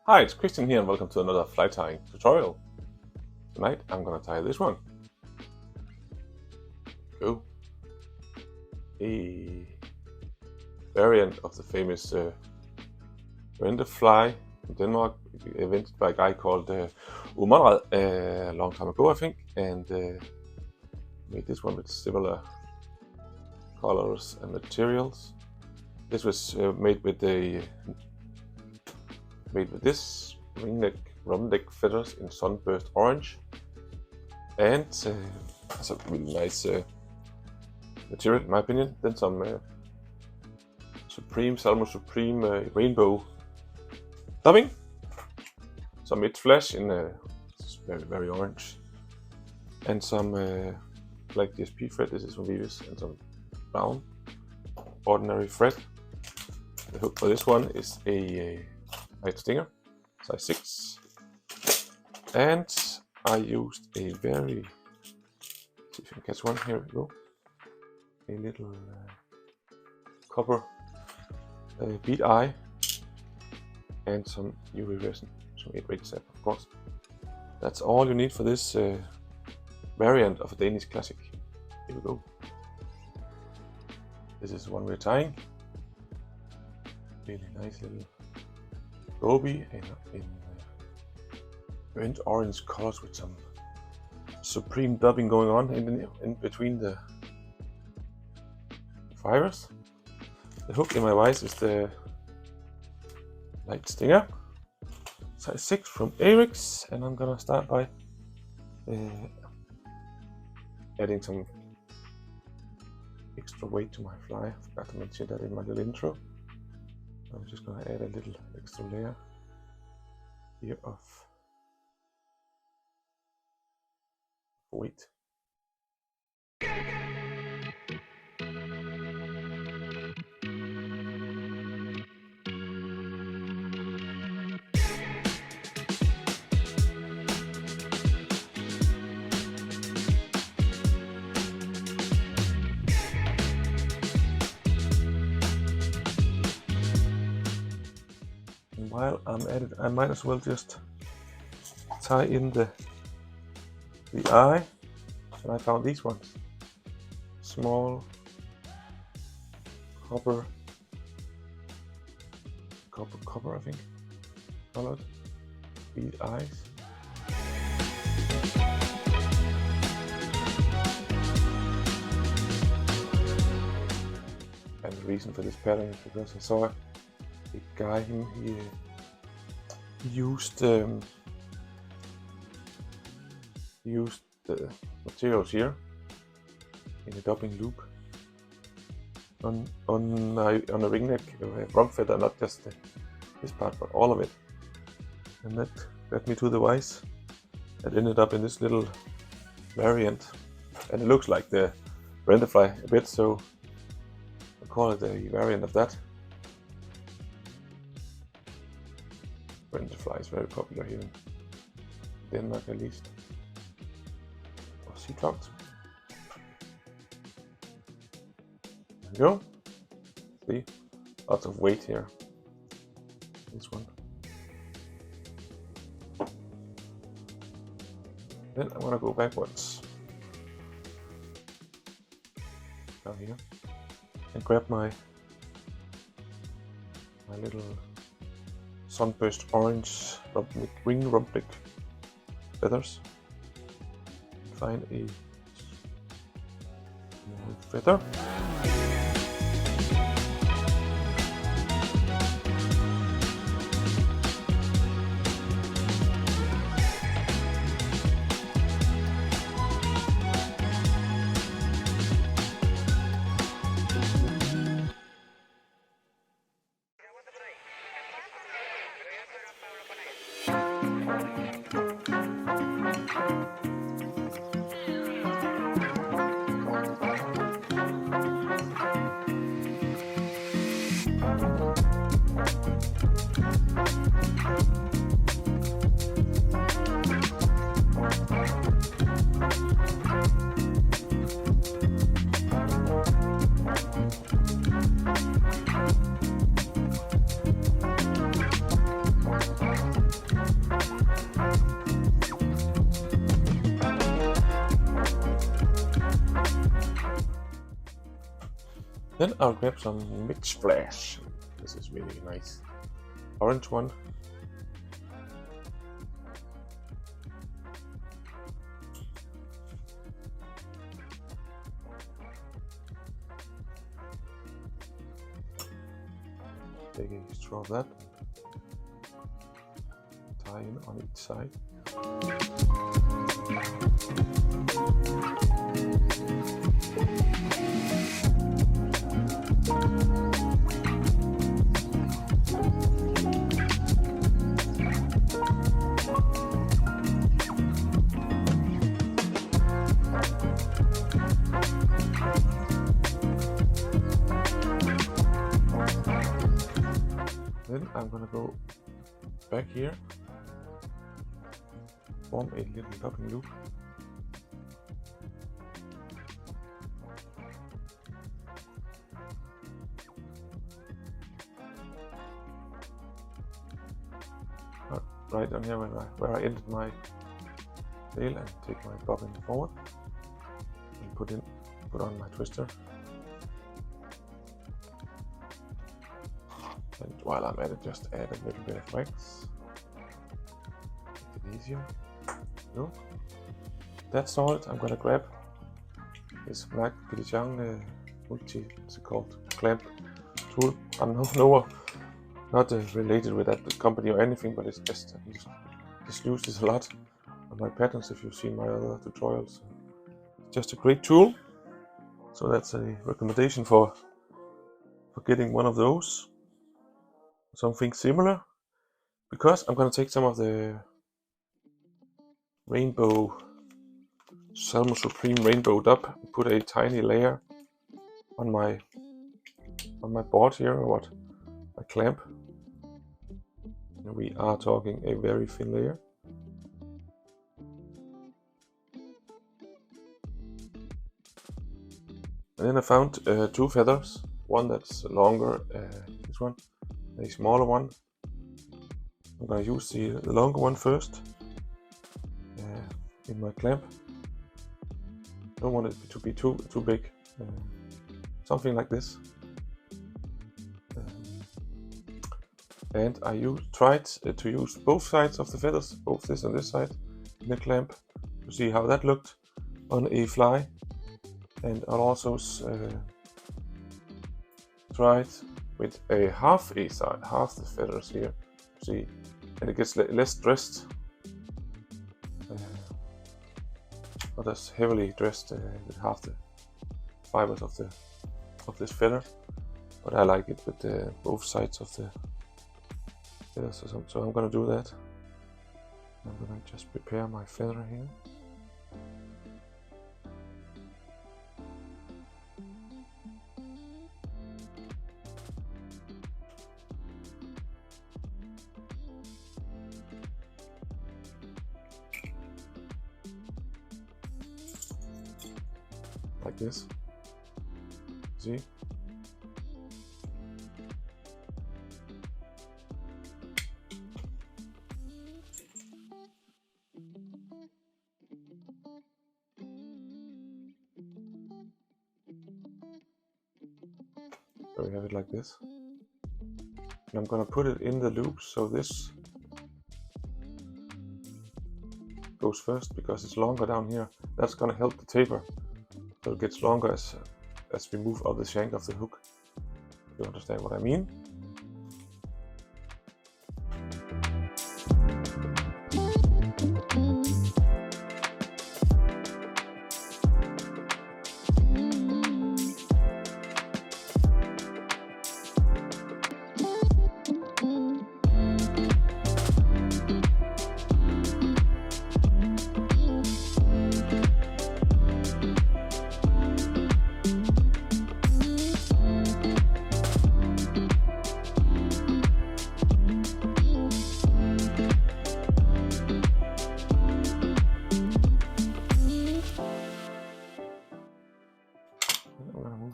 Hi, it's Christian here and welcome to another fly tying tutorial. Tonight I'm gonna tie this one. Go. A variant of the famous BRENDA fly in Denmark, invented by a guy called Ahrex a long time ago, I think, and made this one with similar colors and materials. This was made with this Ringneck rump feathers in sunburst orange, and it's a really nice material in my opinion. Then some Salmo Supreme rainbow dubbing, some Midge flesh in very orange, and some black DSP thread. This is from Veevus, and some brown ordinary thread. The hook for this one is a light stinger, size 6, and I used a very, see if you can catch one, here we go, a little copper bead eye, and some UV resin, some Raidzap, of course. That's all you need for this variant of a Danish classic. Here we go. This is the one we're tying. Really nice little goby in burnt orange colors with some supreme dubbing going on in between the fibers. The hook in my vise is the light stinger, size 6 from Ahrex, and I'm gonna start by adding some extra weight to my fly. I forgot to mention that in my little intro. I'm just going to add a little extra layer here of weight. While I'm at it, I might as well just tie in the eye, and I found these ones, small copper I think, colored bead eyes. And the reason for this pattern is because I saw a guy, he used the materials here in a dubbing loop on a ringneck rump feather, not just this part but all of it, and that led me to the vise that ended up in this little variant, and it looks like the BRENDA fly a bit, so I call it a variant of that. BRENDA fly is very popular here in Denmark, at least, for sea trout. There we go. See, lots of weight here. This one. Then I want to go backwards down here and grab my little sunburst orange ring rump feathers. Find a small feather. Then I'll grab some Midge flash. This is really nice. Orange one. Take a straw of that. Tie in on each side. Then I'm gonna go back here, form a little topping loop. Right on here where I ended my tail, and take my bobbin forward and put on my twister. And while I'm at it, just add a little bit of wax. Make it easier. No. That's all. I'm gonna grab this black Pidichang multi, what's it called, clamp tool. I'm not related with that company or anything, but it's just use this a lot on my patterns. If you've seen my other tutorials, it's just a great tool. So that's a recommendation for getting one of those. Something similar, because I'm gonna take some of the rainbow Salmo Supreme rainbowed up and put a tiny layer on my board here, or what, my clamp. And we are talking a very thin layer. And then I found two feathers, one that's longer, this one, a smaller one. I'm gonna use the longer one first in my clamp. Don't want it to be too big. Something like this. And I tried to use both sides of the feathers, both this and this side, in the clamp, to see how that looked on a fly. And I'll also try it with a half the feathers here, see, and it gets less dressed. Others heavily dressed with half the fibers of this feather, but I like it with both sides of the feathers. So I'm gonna do that. I'm gonna just prepare my feather here. Like this. See? So we have it like this. And I'm gonna put it in the loop, so this goes first because it's longer down here. That's gonna help the taper. So it gets longer as we move out the shank of the hook. You understand what I mean?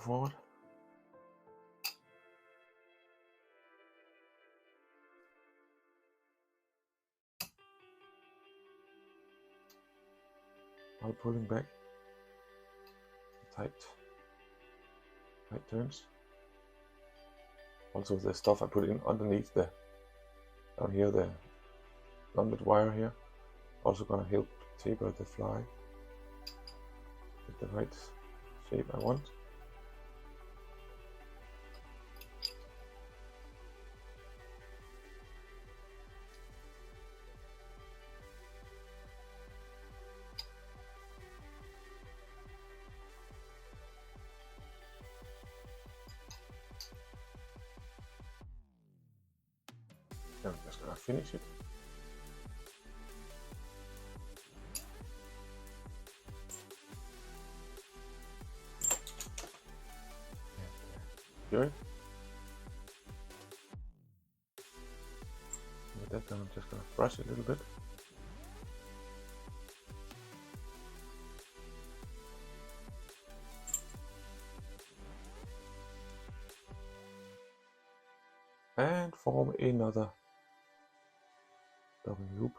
Forward. While pulling back, tight turns. Also the stuff I put in underneath down here, the lumped wire here, also gonna help taper the fly with the right shape I want. I'm just gonna finish it. Good. With that done, I'm just gonna brush it a little bit. And form another double loop.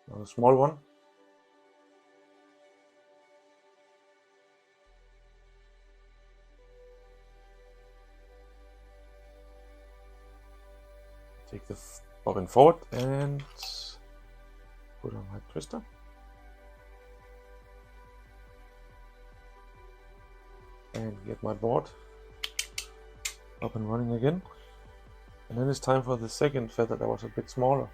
Another small one. Take the bobbin forward and put on my twister. And get my board up and running again. And then it's time for the second feather that was a bit smaller.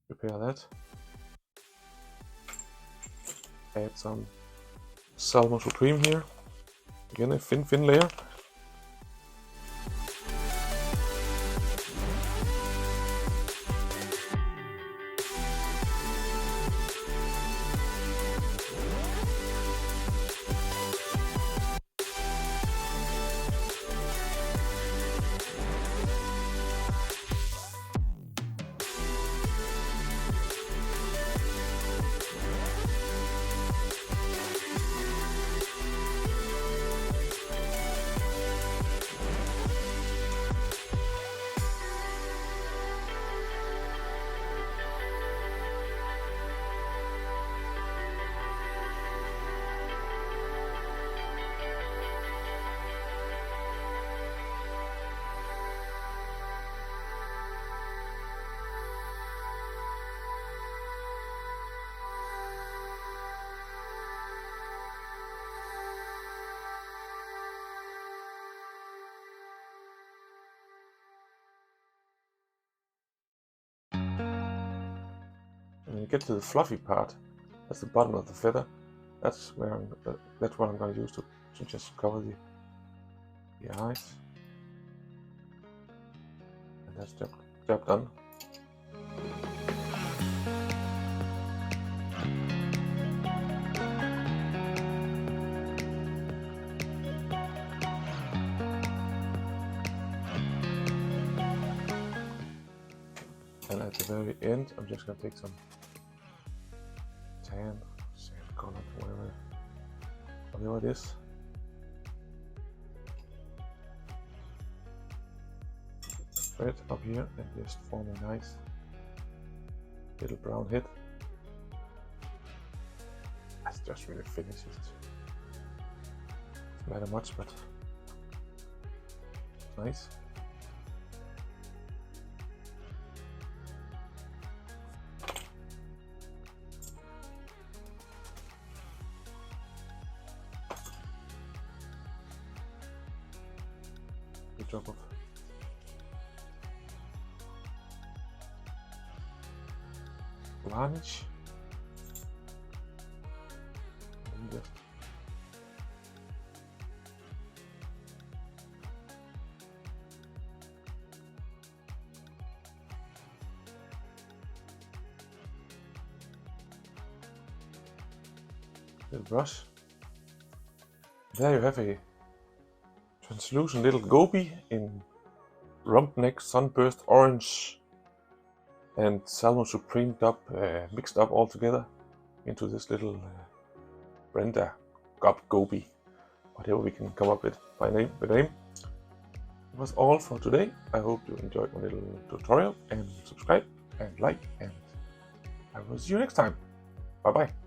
Prepare that. Add some Salmo Supreme here. Again, a thin layer. When you get to the fluffy part, that's the bottom of the feather. That's where that's what I'm going to use to just cover the eyes. And that's job done. And at the very end, I'm just going to take some tan, sand color, whatever it is. Thread up here and just form a nice little brown head. That's just really finishes it. Doesn't matter much, but nice. Drop of varnish and just little brush. There you have a translucent little goby in rump neck, sunburst, orange, and Salmo Supreme dub mixed up all together into this little BRENDA GOBY, whatever we can come up with by name. It was all for today. I hope you enjoyed my little tutorial, and subscribe and like, and I will see you next time. Bye bye.